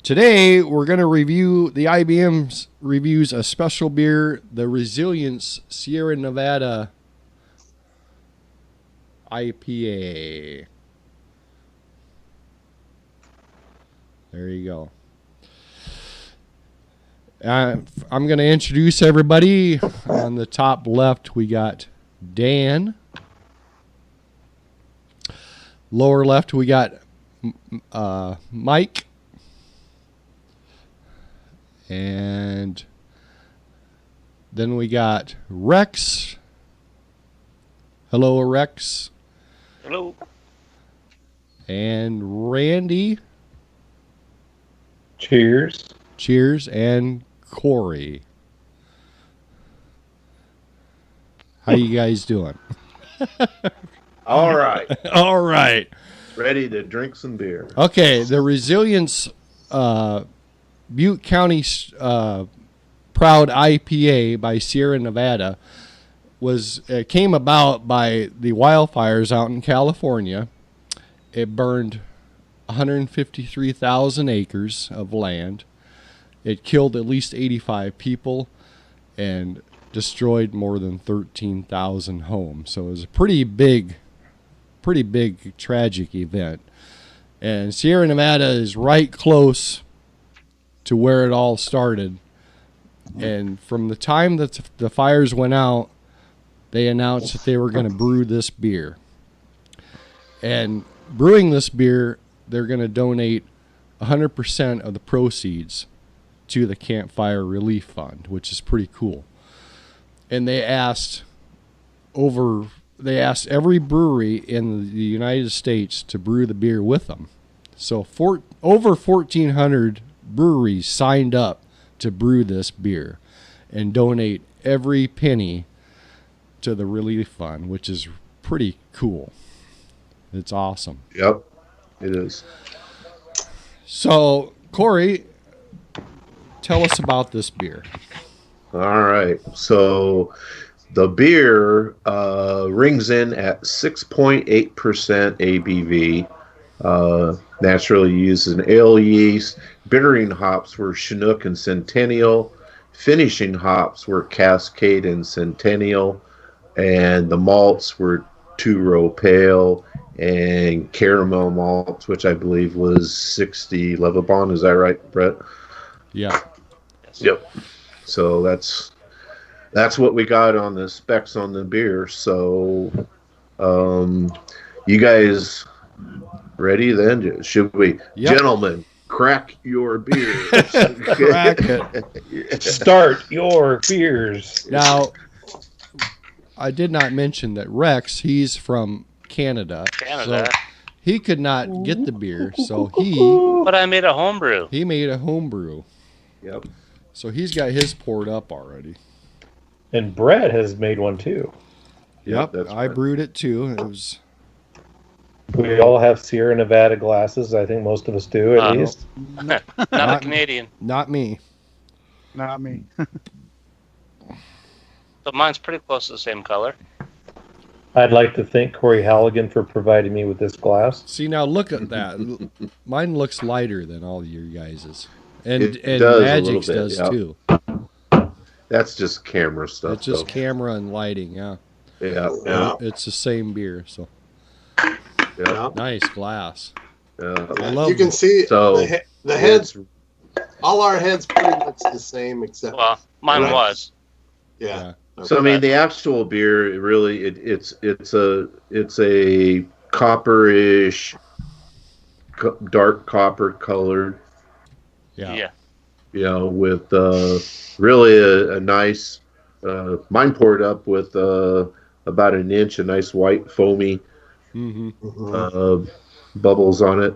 Today, we're going to review the IBM reviews a special beer, the Resilience Sierra Nevada IPA. There you go. I'm going to introduce everybody. On the top left, we got Dan. Lower left, we got Mike. And then we got Rex. Hello, Rex. Hello. And Randy. Cheers. Cheers. And Corey. How you guys doing? All right. All right. Ready to drink some beer. Okay, the Resilience Butte County Proud IPA by Sierra Nevada came about by the wildfires out in California. It burned 153,000 acres of land. It killed at least 85 people and destroyed more than 13,000 homes. So it was a pretty big tragic event. And Sierra Nevada is right close to where it all started. And from the time that the fires went out, they announced that they were going to brew this beer. And brewing this beer, they're going to donate 100% of the proceeds to the Campfire Relief Fund, which is pretty cool. And they asked every brewery in the United States to brew the beer with them. So over 1,400 breweries signed up to brew this beer and donate every penny to the relief fund, which is pretty cool. It's awesome. Yep, it is. So, Corey, tell us about this beer. All right. So the beer rings in at 6.8% ABV. Naturally used an ale yeast. Bittering hops were Chinook and Centennial. Finishing hops were Cascade and Centennial. And the malts were two-row pale and caramel malts, which I believe was 60 Levabon. Is that right, Brett? Yeah. Yep. So that's what we got on the specs on the beer. So you guys ready then? Should we? Yep. Gentlemen, crack your beers. Crack it. Start your beers. Now, I did not mention that Rex, he's from Canada. So he could not get the beer, so But I made a homebrew. he made a homebrew. Yep. So he's got his poured up already. And Brett has made one too. Yep, that's I right. brewed it too. It was We all have Sierra Nevada glasses. I think most of us do, at least. Not a Canadian. not me. Not me. But mine's pretty close to the same color. I'd like to thank Corey Halligan for providing me with this glass. See, now look at that. Mine looks lighter than all of your guys's. And It does a Magic's little does bit, yep. too. That's just camera stuff. It's just though. camera and lighting, yeah. Yeah. It's the same beer, so Yeah. nice glass. Yeah. I love You can see So the heads. All our heads pretty much the same, except Well, mine Right. was. yeah. So I mean, the actual beer, it's a copperish, dark copper colored, Yeah. with really a nice. Mine poured up with about an inch, a nice white foamy Mm-hmm. bubbles on it,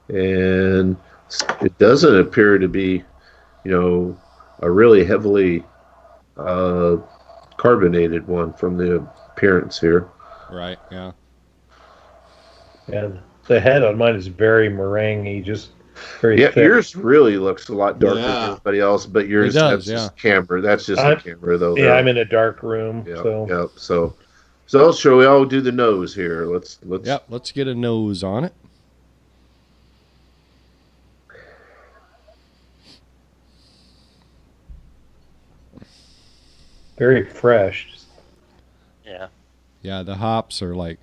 and it doesn't appear to be, a really heavily carbonated one from the appearance here. Right, yeah. And the head on mine is very meringue-y, just very Yeah, thick. yours really looks a lot darker Yeah. than everybody else, but yours It does, that's yeah. just camera. That's just a camera, though. Yeah, I'm in a dark room, Yeah, so yeah. So shall we all do the nose here? Let's. Yep, let's get a nose on it. Very fresh. Yeah. Yeah, the hops are like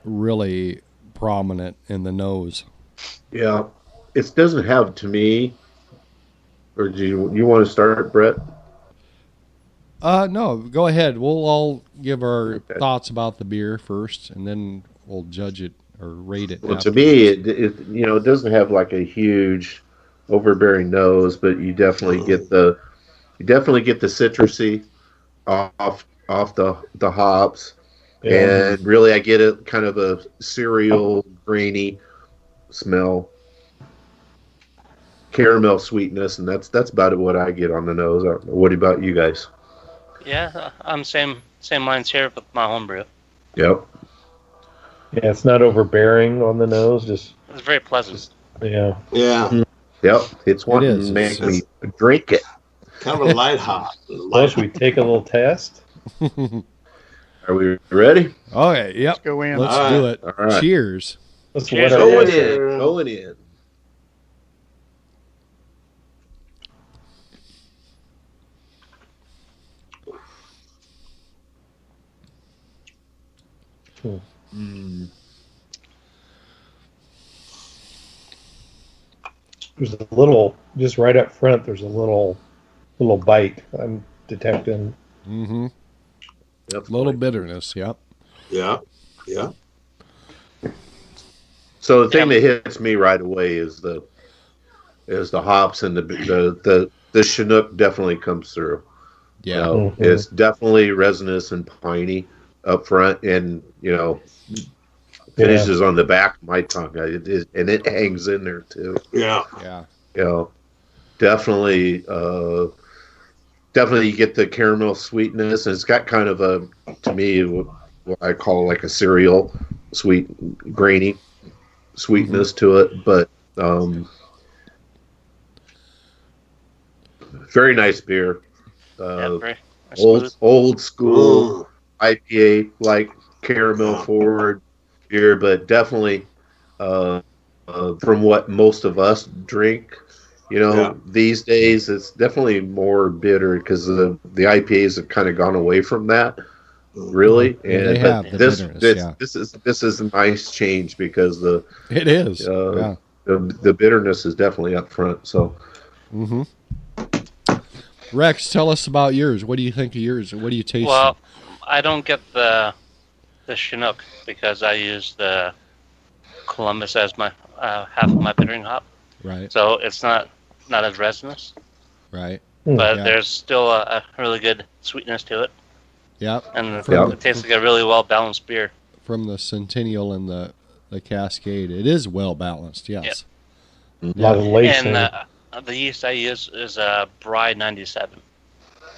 really prominent in the nose. Yeah, it doesn't have to me. Or do you want to start, Brett? No, go ahead. We'll all give our Okay. thoughts about the beer first, and then we'll judge it or rate it. Well, to me, it doesn't have like a huge overbearing nose, but you definitely get the citrusy off the hops, Yeah. and really I get a kind of a cereal grainy smell, caramel sweetness, and that's about what I get on the nose. What about you guys? Yeah, I'm same lines here with my homebrew. Yep. Yeah, it's not overbearing on the nose. Just It's very pleasant. yeah. Yeah. Yep. It's one is. to make me drink it. Kind of a light hop. Well, should we take a little test? Are we ready? Okay, yep. Go in. Let's All right. do it. All right. Cheers. Let's Cheers. let our Going heads- in. Going in. There's a little, just right up front. There's a little bite I'm detecting. Mm-hmm. That's Little fine. bitterness, yep. Yeah. Yeah. So the thing that hits me right away is the hops, and the Chinook definitely comes through. Yeah. You know, Mhm. It's definitely resinous and piney up front, and finishes on the back of my tongue. And it hangs in there too. Yeah. Yeah. Definitely you get the caramel sweetness, and it's got kind of a, to me, what I call like a cereal sweet, grainy sweetness to it, but very nice beer. Yeah, very smooth. Old school Mm. IPA, like caramel forward beer, but definitely from what most of us drink, these days it's definitely more bitter because the IPAs have kind of gone away from that, really. Yeah, And they but have the this bitterness, yeah. this is a nice change because It is. the bitterness is definitely up front. So Mm-hmm. Rex, tell us about yours. What do you think of yours? What do you taste? Well, I don't get the Chinook because I use the Columbus as my half of my bittering hop, Right. so it's not as resinous, Right. but Yeah. there's still a really good sweetness to it, Yep. and From it tastes like a really well balanced beer. From the Centennial and the Cascade, it is well balanced. Yes. A lot of lacing. And the yeast I use is Bry 97,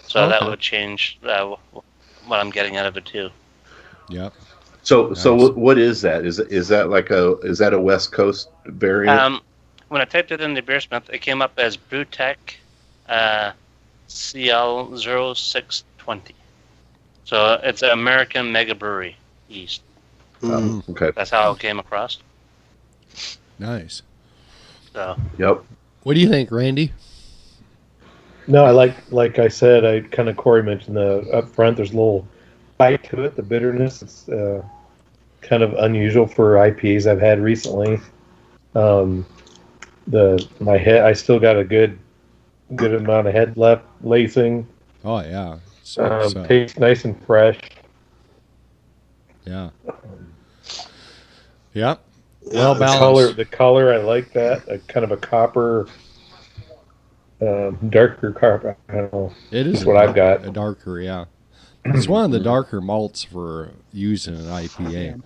so that Okay. would change what I'm getting out of it too. Yep. so Nice. what is that? Is that a West Coast variant? When I typed it in the beersmith, it came up as Butte CL0620. So it's an American mega brewery yeast. Mm. Okay. That's how it came across. Nice. So Yep. What do you think, Randy? No, I like I said, Corey mentioned the up front. There's a little bite to it. The bitterness. It's kind of unusual for IPAs I've had recently. My head. I still got a good amount of head left lacing. Oh yeah. So, Tastes nice and fresh. yeah. Yep. Yeah, Well it's- balanced. The color, I like that. A kind of a copper, darker copper. I don't know. It is That's what I've got. A darker, yeah. It's one of the darker malts for using an IPA.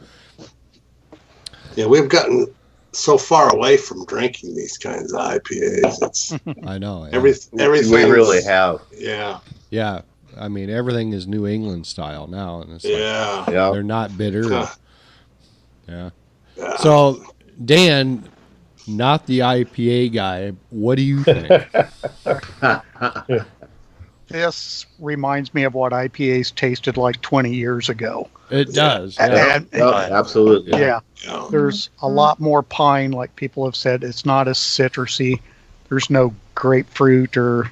Yeah, we've gotten so far away from drinking these kinds of IPAs. It's I know. Yeah. everything. We really have. Yeah. Yeah. I mean, everything is New England style now, and it's like Yeah. Yeah. they're not bitter. Huh. Yeah. Yeah. So, Dan, not the IPA guy, what do you think? This reminds me of what IPAs tasted like 20 years ago. It does. Yeah. And, Yeah, absolutely. yeah, Yeah. there's a lot more pine, like people have said. It's not as citrusy. There's no grapefruit or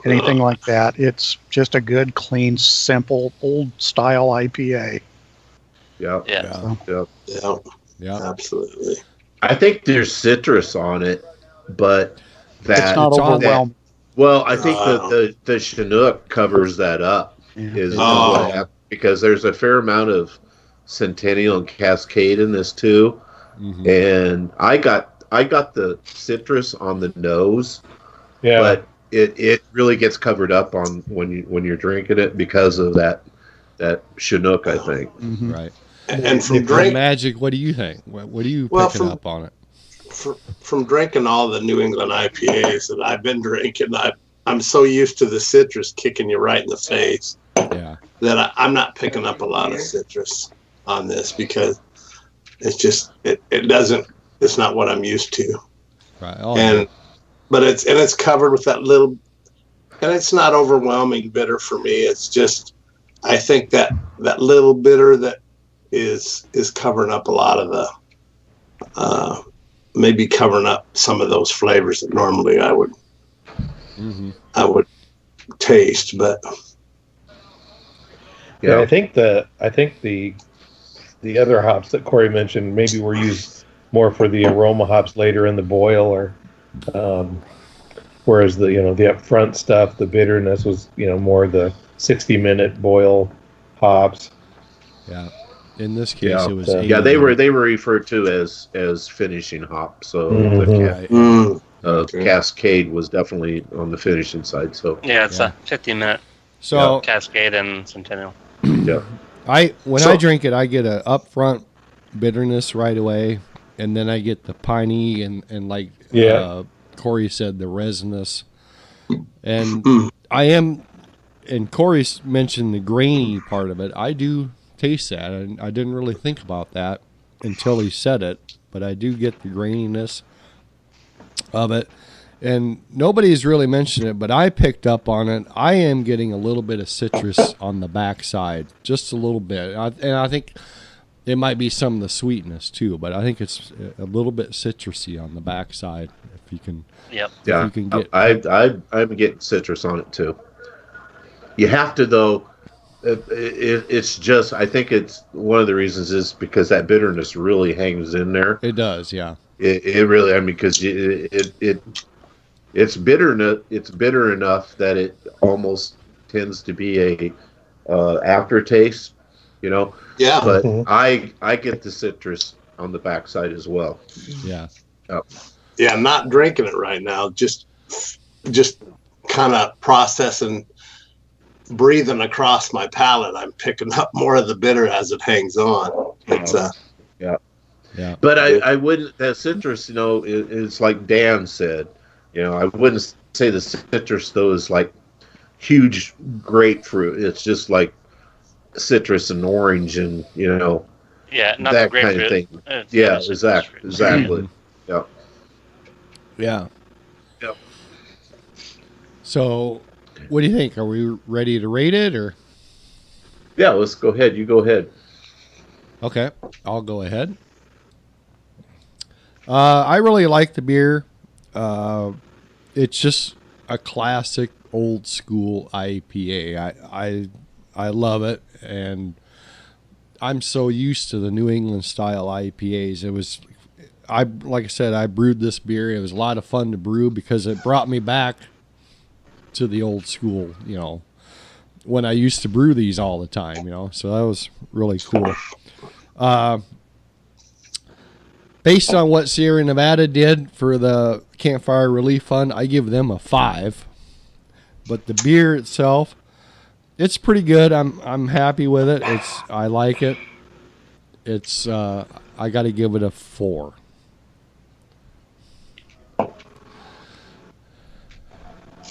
anything like that. It's just a good, clean, simple, old-style IPA. Yeah. Yeah. Yeah, absolutely. I think there's citrus on it, but that It's not overwhelming. well, I think the Chinook covers that up. Yeah. Is what happened, because there's a fair amount of Centennial and Cascade in this too, and I got the citrus on the nose, but it really gets covered up on when you're drinking it because of that Chinook, I think. Right. And from drink Magic, what do you think? What are you picking up on it? From drinking all the New England IPAs that I've been drinking, I'm so used to the citrus kicking you right in the face that I'm not picking up a lot of citrus on this, because it's just it's not what I'm used to. Right. But it's covered with that little, and it's not overwhelming bitter for me. It's just, I think that little bitter that is covering up a lot of the maybe covering up some of those flavors that normally I would taste. But I think the other hops that Corey mentioned maybe were used more for the aroma hops later in the boil, or whereas the upfront stuff, the bitterness was more the 60-minute boil hops. Yeah. In this case, it was they were referred to as finishing hops. So the Cascade was definitely on the finishing side. So it's a 15-minute. So Cascade and Centennial. When I drink it, I get a upfront bitterness right away, and then I get the piney and like Corey said, the resinous, and and Corey mentioned the grainy part of it. I do taste that, and I didn't really think about that until he said it, but I do get the graininess of it, and nobody's really mentioned it, but I picked up on it. I am getting a little bit of citrus on the backside, just a little bit, and I think it might be some of the sweetness too, but I think it's a little bit citrusy on the backside. If you can, if you can get. I'm getting citrus on it too. You have to though. It's just, I think it's one of the reasons is because that bitterness really hangs in there. It does, yeah. It really, I mean, because it's bitter. It's bitter enough that it almost tends to be a aftertaste, Yeah. But I get the citrus on the backside as well. Yeah. Yeah, I'm not drinking it right now. Just kind of processing. Breathing across my palate, I'm picking up more of the bitter as it hangs on. It's But I wouldn't. That citrus, it's like Dan said. I wouldn't say the citrus though is like huge grapefruit. It's just like citrus and orange and not that the kind of thing. Exactly. Yeah. So, what do you think? Are we ready to rate it, or? Yeah, let's go ahead. You go ahead. Okay, I'll go ahead. I really like the beer. It's just a classic old school IPA. I love it, and I'm so used to the New England style IPAs. It was, like I said, I brewed this beer. It was a lot of fun to brew because it brought me back to the old school, when I used to brew these all the time, so that was really cool. Based on what Sierra Nevada did for the Campfire Relief Fund, I give them a 5. But the beer itself, it's pretty good. I'm happy with it. I like it. It's I got to give it a 4.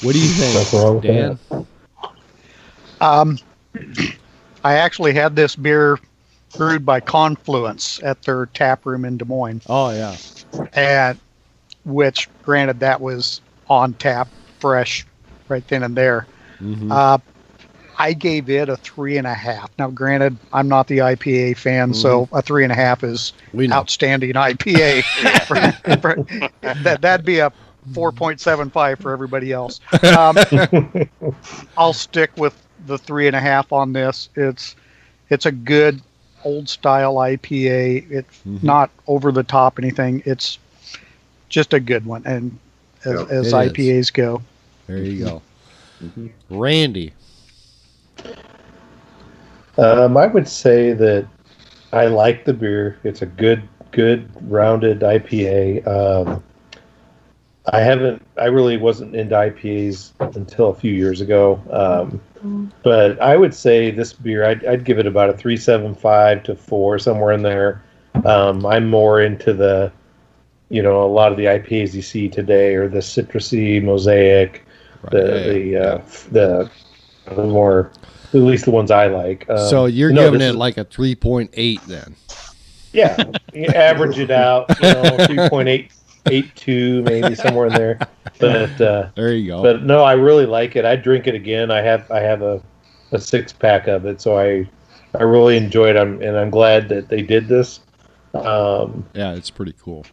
What do you think, Dan? I actually had this beer brewed by Confluence at their tap room in Des Moines. Oh, yeah. And which, granted, that was on tap, fresh, right then and there. I gave it a 3.5. Now, granted, I'm not the IPA fan, so a 3.5 is outstanding IPA. That'd be a 4.75 for everybody else. I'll stick with the 3.5 on this. It's a good old style IPA. It's not over the top anything. It's just a good one, and as IPAs go. There you go. Randy. I would say that I like the beer. It's a good rounded IPA. I really wasn't into IPAs until a few years ago. But I would say this beer, I'd give it about a 3.75 to 4, somewhere in there. I'm more into the, a lot of the IPAs you see today, or the citrusy, mosaic, the more, at least the ones I like. So you're giving it like a 3.8 then? Yeah, you average it out, 3.82 maybe, somewhere in there. But there you go. But no, I really like it. I drink it again. I have a 6-pack of it, so I really enjoyed it, and I'm glad that they did this. Yeah, it's pretty cool.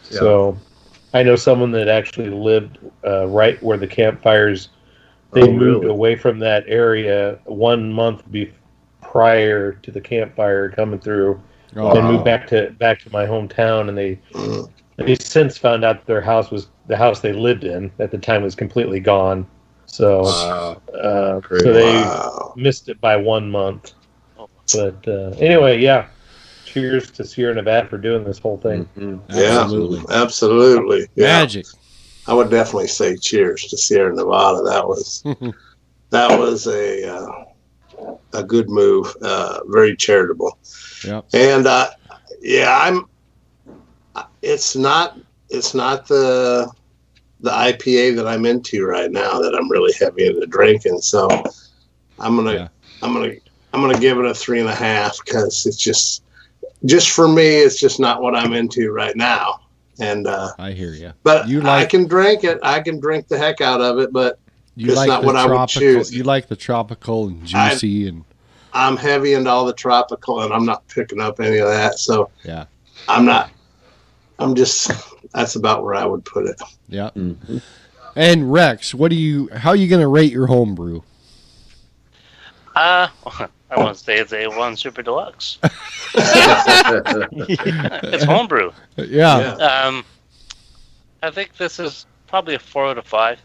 So I know someone that actually lived right where the campfires. They moved away from that area 1 month prior to the campfire coming through. And moved back to my hometown, and they since found out that their house was the house they lived in at the time was completely gone. So so they missed it by 1 month. But anyway, yeah. Cheers to Sierra Nevada for doing this whole thing. Absolutely. Yeah. Magic. I would definitely say cheers to Sierra Nevada. That was a good move. Very charitable. Yep. And it's not the IPA that I'm into right now that I'm really heavy into drinking. So I'm gonna give it a 3.5 because it's just for me, it's just not what I'm into right now. And I hear you. But I can drink it. I can drink the heck out of it, but it's not what I would choose. You like the tropical and juicy I'm heavy into all the tropical, and I'm not picking up any of that. So yeah, that's about where I would put it. Yeah. Mm-hmm. And Rex, how are you going to rate your homebrew? I want to say it's A1 Super Deluxe. It's homebrew. Yeah. I think this is probably a 4 out of 5.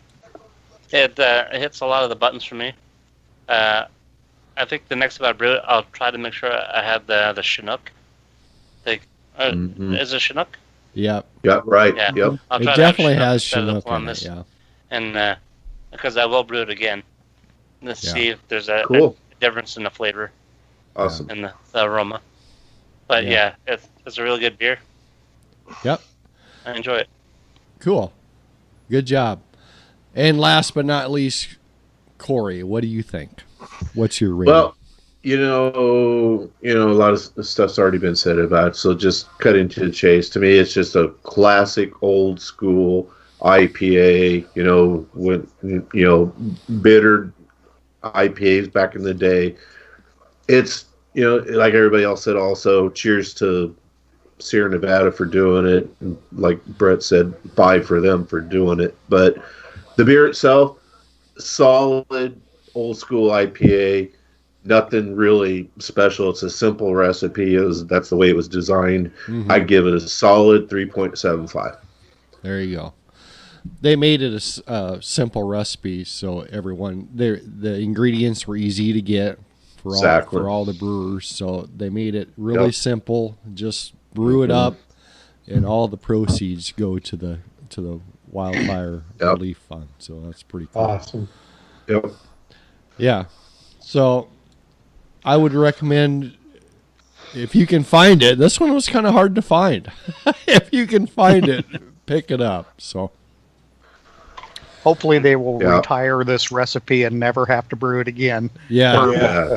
It hits a lot of the buttons for me. I think the next time I brew it, I'll try to make sure I have the Chinook. Is it Chinook? Yep. Yeah, right. Yeah. Yep. I'll try it definitely has Chinook on it, yeah. And because I will brew it again. Let's see if there's a difference in the flavor. Awesome. And the aroma. But it's a really good beer. Yep. I enjoy it. Lot. Good job. And last but not least, Corey, what do you think? What's your rating? Well, a lot of stuff's already been said about it, so just cut into the chase. To me, it's just a classic old school IPA, with bitter IPAs back in the day. It's, like everybody else said also, cheers to Sierra Nevada for doing it. And like Brett said, 5 for them for doing it. But the beer itself, solid old school IPA, nothing really special. It's a simple recipe. That's the way it was designed. Mm-hmm. I give it a solid 3.75. There you go. They made it a simple recipe, so everyone the ingredients were easy to get for all the brewers. So they made it really simple. Just brew it up, and all the proceeds go to the wildfire relief fund. So that's pretty cool. Awesome. Yep. Yeah. So I would recommend, if you can find it. This one was kind of hard to find. If you can find it, pick it up. So hopefully they will retire this recipe and never have to brew it again. Yeah. No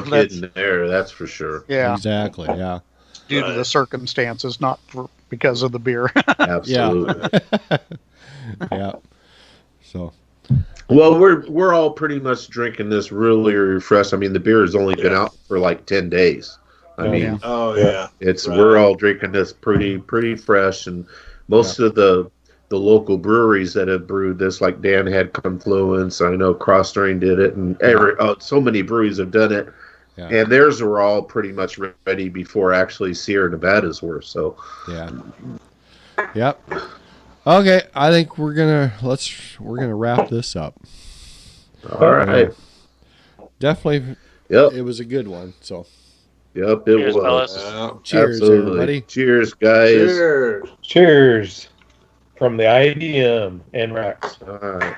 kidding there. That's for sure. Yeah. Exactly. Yeah. Due to the circumstances, not because of the beer. Absolutely. Yeah. So. Well, we're all pretty much drinking this really refreshed. I mean, the beer has only been out for like 10 days. We're all drinking this pretty fresh, and most of the the local breweries that have brewed this. Like Dan had Confluence. I know Cross Drain did it, and so many breweries have done it. Yeah. And theirs were all pretty much ready before actually Sierra Nevadas were. So yeah. Yep. Okay, I think we're gonna wrap this up. All right. Definitely. Yep. It was a good one. So. Yep. It Cheers, was. fellas. Cheers, Absolutely. everybody. Cheers, guys. Cheers. Cheers from the IBM and Rex. All right.